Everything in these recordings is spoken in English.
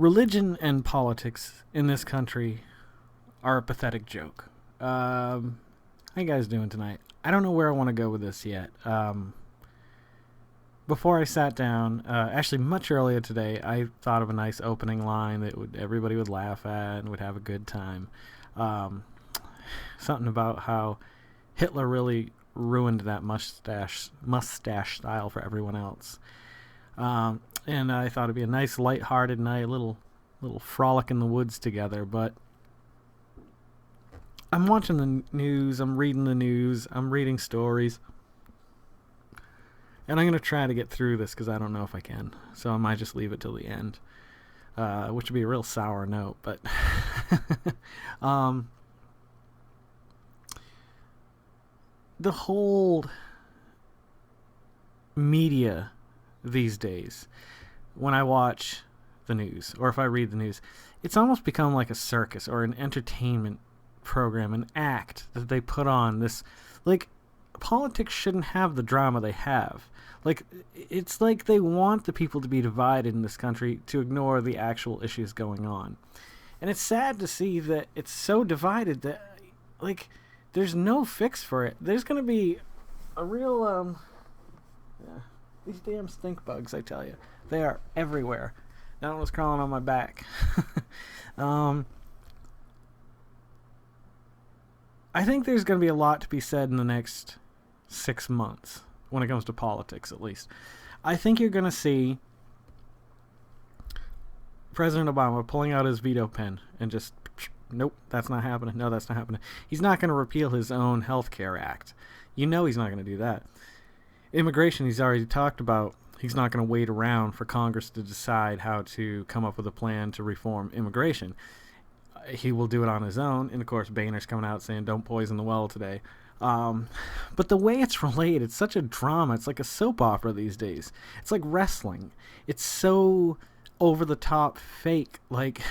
Religion and politics in this country are a pathetic joke. How you guys doing tonight? I don't know where I want to go with this yet. Before I sat down, actually much earlier today, I thought of a nice opening line that everybody would laugh at and would have a good time. Something about how Hitler really ruined that mustache style for everyone else. And I thought it'd be a nice, lighthearted night, a little frolic in the woods together. But I'm watching the news, I'm reading the news, I'm reading stories, and I'm going to try to get through this because I don't know if I can. So I might just leave it till the end, which would be a real sour note. But the whole media these days, when I watch the news or if I read the news, it's almost become like a circus or an entertainment program, an act that they put on. This, like, politics shouldn't have the drama they have. Like, it's like they want the people to be divided in this country to ignore the actual issues going on. And it's sad to see that it's so divided that, like, there's no fix for it. There's going to be a real, these damn stink bugs, I tell you. They are everywhere. That one was crawling on my back. I think there's going to be a lot to be said in the next 6 months, when it comes to politics at least. I think you're going to see President Obama pulling out his veto pen and just, nope, that's not happening. No, that's not happening. He's not going to repeal his own health care act. You know he's not going to do that. Immigration, he's already talked about. He's not going to wait around for Congress to decide how to come up with a plan to reform immigration. He will do it on his own. And, of course, Boehner's coming out saying, don't poison the well today. But the way it's relayed, it's such a drama. It's like a soap opera these days. It's like wrestling. It's so over-the-top fake. Like,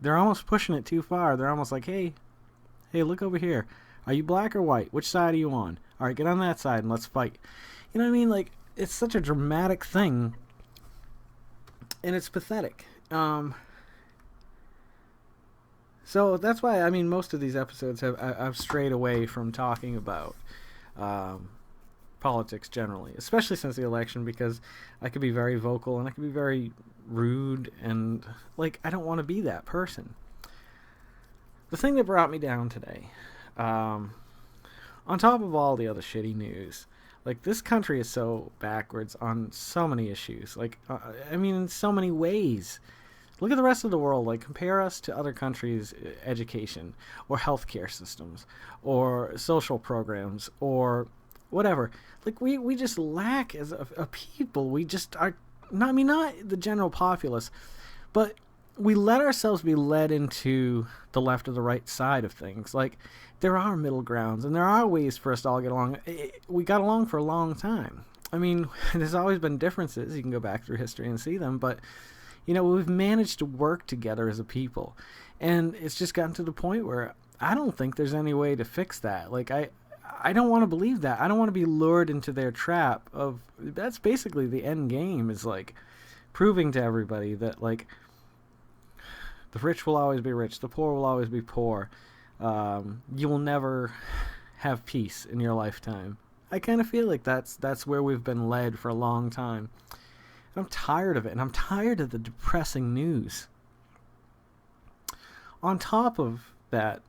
they're almost pushing it too far. They're almost like, hey, look over here. Are you black or white? Which side are you on? All right, get on that side and let's fight. You know what I mean? Like, it's such a dramatic thing, and it's pathetic. So that's why, I mean, most of these episodes I've strayed away from talking about politics generally, especially since the election, because I could be very vocal and I could be very rude, and, like, I don't want to be that person. The thing that brought me down today, on top of all the other shitty news, like, this country is so backwards on so many issues. Like, I mean, in so many ways. Look at the rest of the world. Like, compare us to other countries' education or healthcare systems or social programs or whatever. Like, we just lack as a people. We just are not, I mean, not the general populace, but we let ourselves be led into the left or the right side of things. Like, there are middle grounds and there are ways for us to all get along. We got along for a long time. I mean, there's always been differences. You can go back through history and see them, but, you know, we've managed to work together as a people. And it's just gotten to the point where I don't think there's any way to fix that. Like, I don't want to believe that. I don't want to be lured into their trap of, that's basically the end game, is, like, proving to everybody that, like, the rich will always be rich, the poor will always be poor. You will never have peace in your lifetime. I kind of feel like that's where we've been led for a long time. And I'm tired of it, and I'm tired of the depressing news. On top of that,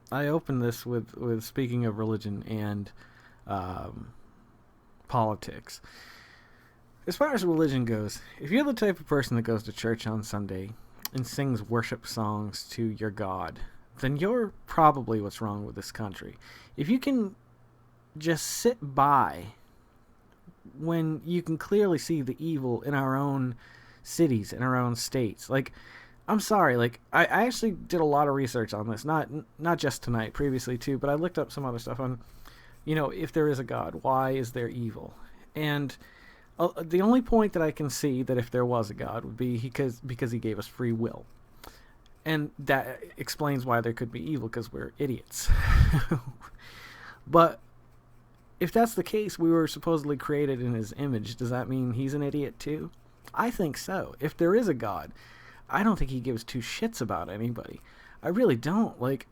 I opened this with speaking of religion and politics. As far as religion goes, if you're the type of person that goes to church on Sunday and sings worship songs to your God, then you're probably what's wrong with this country. If you can just sit by when you can clearly see the evil in our own cities, in our own states. Like, I'm sorry, like, I actually did a lot of research on this, not just tonight, previously too, but I looked up some other stuff on, you know, if there is a God, why is there evil? And the only point that I can see that if there was a God would be because he gave us free will. And that explains why there could be evil, because we're idiots. But if that's the case, we were supposedly created in his image. Does that mean he's an idiot too? I think so. If there is a God, I don't think he gives two shits about anybody. I really don't. Like,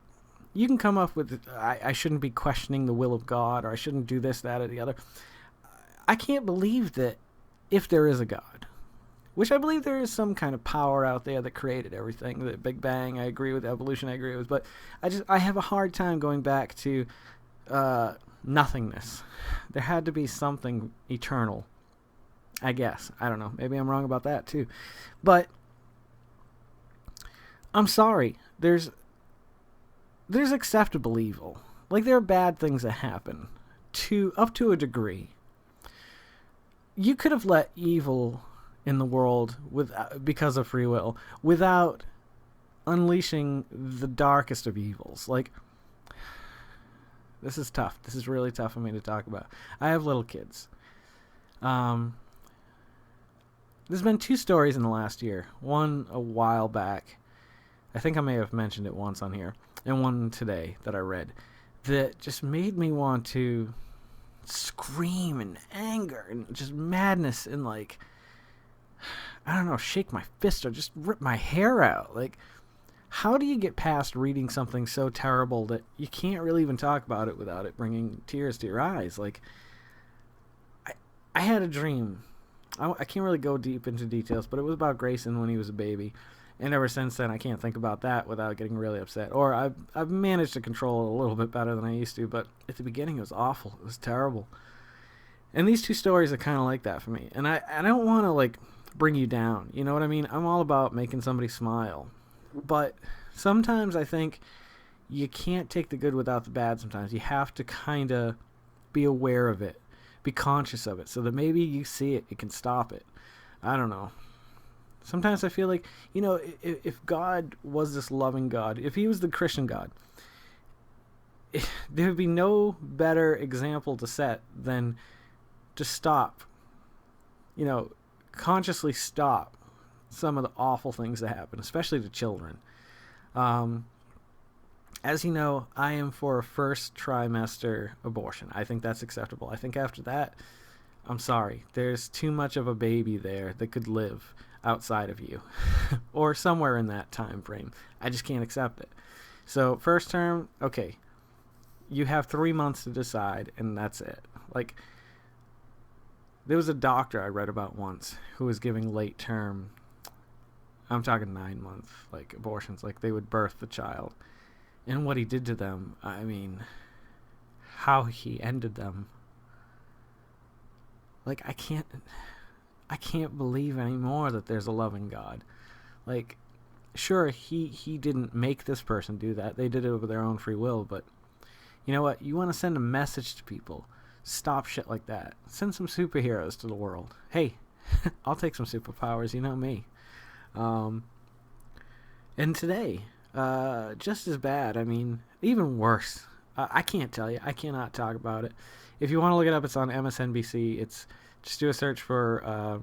you can come up with, I shouldn't be questioning the will of God, or I shouldn't do this, that, or the other. I can't believe that if there is a God, which I believe there is some kind of power out there that created everything, the Big Bang, I agree with, evolution, I agree with, but I have a hard time going back to nothingness. There had to be something eternal, I guess. I don't know. Maybe I'm wrong about that too. But I'm sorry. There's acceptable evil. Like, there are bad things that happen up to a degree. You could have let evil in the world because of free will without unleashing the darkest of evils. Like, this is tough. This is really tough for me to talk about. I have little kids. There's been 2 stories in the last year. One a while back. I think I may have mentioned it once on here. And one today that I read that just made me want to scream in anger and just madness and, like, I don't know, shake my fist or just rip my hair out. Like, how do you get past reading something so terrible that you can't really even talk about it without it bringing tears to your eyes? Like, I had a dream. I can't really go deep into details, but it was about Grayson when he was a baby. And ever since then, I can't think about that without getting really upset. Or I've managed to control it a little bit better than I used to, but at the beginning it was awful. It was terrible. And these 2 stories are kind of like that for me. And I don't want to, like, bring you down. You know what I mean? I'm all about making somebody smile. But sometimes I think you can't take the good without the bad sometimes. You have to kind of be aware of it. Be conscious of it so that maybe you see it, it can stop it. I don't know. Sometimes I feel like, you know, if God was this loving God, if he was the Christian God, there would be no better example to set than to stop, you know, consciously stop some of the awful things that happen, especially to children. As you know, I am for a first trimester abortion. I think that's acceptable. I think after that, I'm sorry, there's too much of a baby there that could live outside of you or somewhere in that time frame. I just can't accept it. So first term, okay, you have 3 months to decide, and that's it. Like, there was a doctor I read about once who was giving late term, I'm talking 9 month, like, abortions. Like, they would birth the child, and what he did to them, I mean, how he ended them. Like, I can't believe anymore that there's a loving God. Like, sure, he didn't make this person do that. They did it of their own free will, but you know what? You want to send a message to people. Stop shit like that. Send some superheroes to the world. Hey, I'll take some superpowers, you know me. And today, just as bad. I mean, even worse. I can't tell you. I cannot talk about it. If you want to look it up, it's on MSNBC. It's just do a search for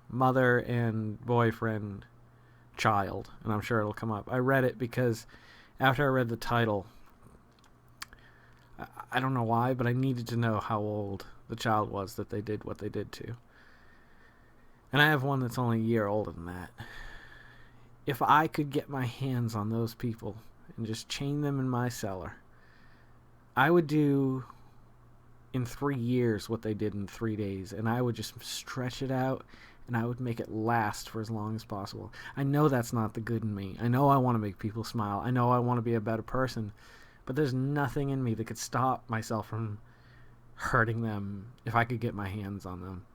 mother and boyfriend child, and I'm sure it'll come up. I read it because after I read the title, I don't know why, but I needed to know how old the child was that they did what they did to. And I have one that's only a year older than that. If I could get my hands on those people and just chain them in my cellar, I would do in 3 years what they did in 3 days, and I would just stretch it out, and I would make it last for as long as possible. I know that's not the good in me. I know I want to make people smile. I know I want to be a better person, but there's nothing in me that could stop myself from hurting them if I could get my hands on them.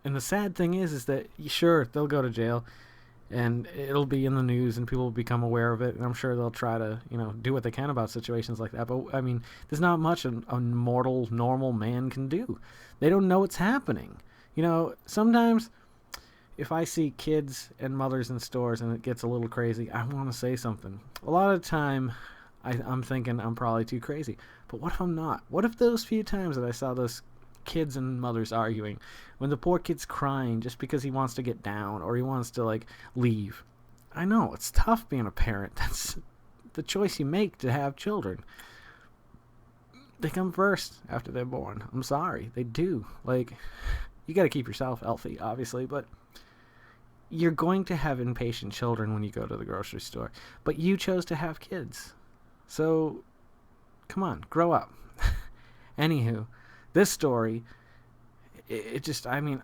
And the sad thing is that, sure, they'll go to jail, and it'll be in the news, and people will become aware of it, and I'm sure they'll try to, do what they can about situations like that. But, I mean, there's not much a mortal, normal man can do. They don't know what's happening. Sometimes if I see kids and mothers in stores and it gets a little crazy, I want to say something. A lot of the time, I'm thinking I'm probably too crazy. But what if I'm not? What if those few times that I saw those kids and mothers arguing, when the poor kid's crying just because he wants to get down or he wants to leave? I know it's tough being a parent. That's the choice you make to have children. They come first after they're born. I'm sorry, they do. You got to keep yourself healthy, obviously, but you're going to have impatient children when you go to the grocery store, but you chose to have kids. So, come on, grow up. Anywho, this story, it just, I mean,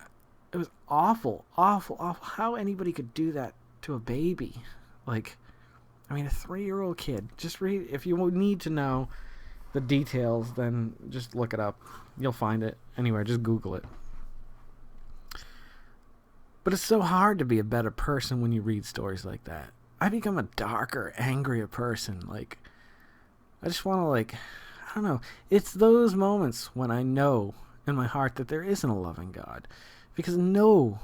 it was awful, awful, awful. How anybody could do that to a baby. Like, I mean, a 3-year-old kid. Just read, if you need to know the details, then just look it up. You'll find it anywhere. Just Google it. But it's so hard to be a better person when you read stories like that. I become a darker, angrier person. Like, I just want to, like, I don't know. It's those moments when I know in my heart that there isn't a loving God. Because no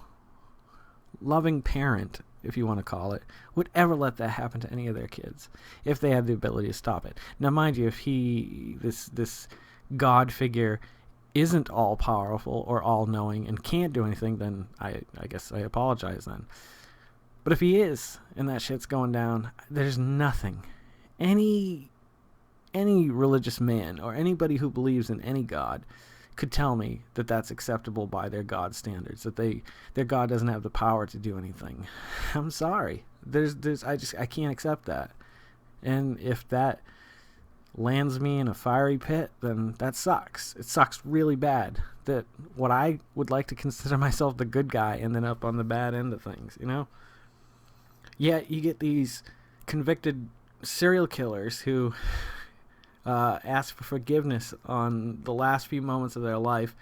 loving parent, if you want to call it, would ever let that happen to any of their kids if they had the ability to stop it. Now, mind you, if this God figure isn't all powerful or all knowing and can't do anything, then I guess I apologize then. But if he is and that shit's going down, there's nothing any religious man or anybody who believes in any God could tell me that that's acceptable by their God standards, that their God doesn't have the power to do anything. I'm sorry. I can't accept that. And if that lands me in a fiery pit, then that sucks. It sucks really bad that what I would like to consider myself the good guy ended up on the bad end of things, you know? Yeah, you get these convicted serial killers who ask for forgiveness on the last few moments of their life,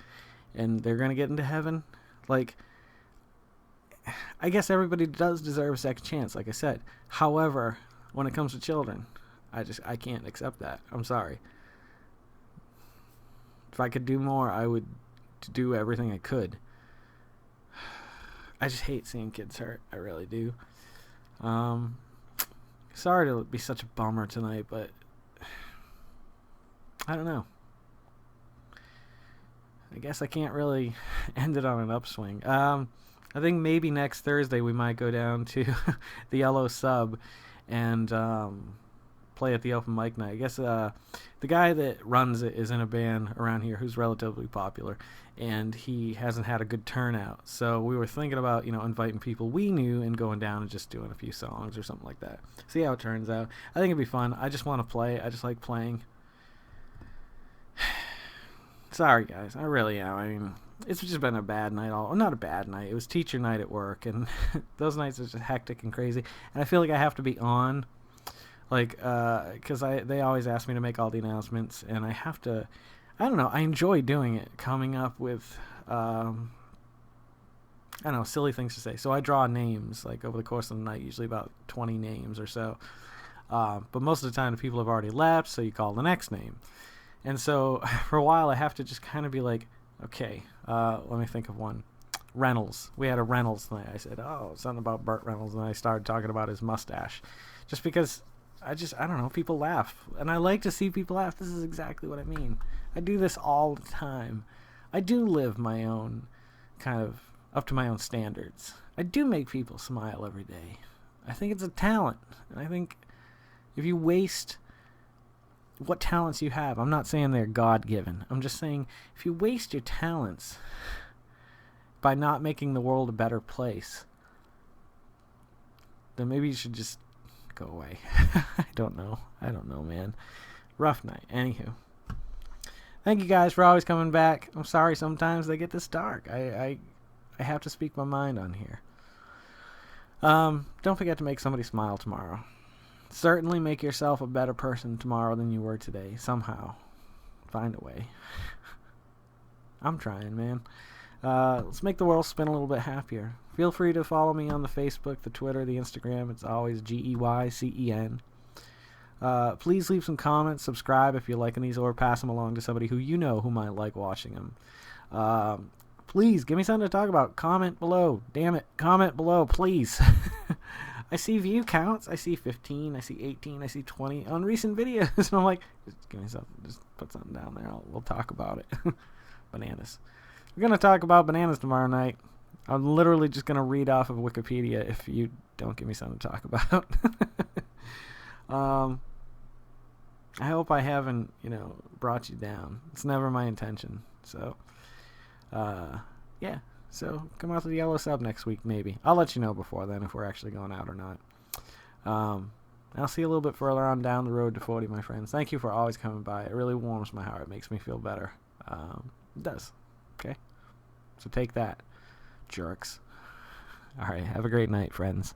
and they're going to get into heaven. Like, I guess everybody does deserve a second chance, like I said. However, when it comes to children, I can't accept that. I'm sorry. If I could do more, I would do everything I could. I just hate seeing kids hurt. I really do. Sorry to be such a bummer tonight, but I don't know. I guess I can't really end it on an upswing. I think maybe next Thursday we might go down to the Yellow Sub and play at the open mic night. I guess the guy that runs it is in a band around here who's relatively popular, and he hasn't had a good turnout. So we were thinking about, inviting people we knew and going down and just doing a few songs or something like that. See how it turns out. I think it'd be fun. I just want to play. I just like playing. Sorry, guys. I really am. I mean, it's just been a bad night. Not a bad night. It was teacher night at work, and those nights are just hectic and crazy. And I feel like I have to be on, because they always ask me to make all the announcements, and I have to. I don't know. I enjoy doing it, coming up with, I don't know, silly things to say. So I draw names, over the course of the night, usually about 20 names or so. But most of the time, the people have already left, so you call the next name. And so for a while, I have to just kind of be like, okay, let me think of one. Reynolds. We had a Reynolds night. I said, something about Burt Reynolds, and I started talking about his mustache. Just because I don't know, people laugh. And I like to see people laugh. This is exactly what I mean. I do this all the time. I do live my own, kind of, up to my own standards. I do make people smile every day. I think it's a talent. And I think if you waste what talents you have, I'm not saying they're God-given. I'm just saying if you waste your talents by not making the world a better place, then maybe you should just go away. I don't know, man. Rough night. Anywho. Thank you guys for always coming back. I'm sorry sometimes they get this dark. I have to speak my mind on here. Don't forget to make somebody smile tomorrow. Certainly make yourself a better person tomorrow than you were today. Somehow. Find a way. I'm trying, man. Let's make the world spin a little bit happier. Feel free to follow me on the Facebook, the Twitter, the Instagram. It's always GEYCEN. Please leave some comments, subscribe if you're liking these, or pass them along to somebody who you know who might like watching them. Please, give me something to talk about. Comment below. Damn it. Comment below, please. I see view counts. I see 15. I see 18. I see 20 on recent videos. And I'm like, just give me something. Just put something down there. We'll talk about it. Bananas. We're going to talk about bananas tomorrow night. I'm literally just going to read off of Wikipedia if you don't give me something to talk about. I hope I haven't, brought you down. It's never my intention. So, yeah. So come out to the Yellow Sub next week, maybe. I'll let you know before then if we're actually going out or not. I'll see you a little bit further on down the road to 40, my friends. Thank you for always coming by. It really warms my heart. It makes me feel better. It does. Okay? So take that, jerks. All right. Have a great night, friends.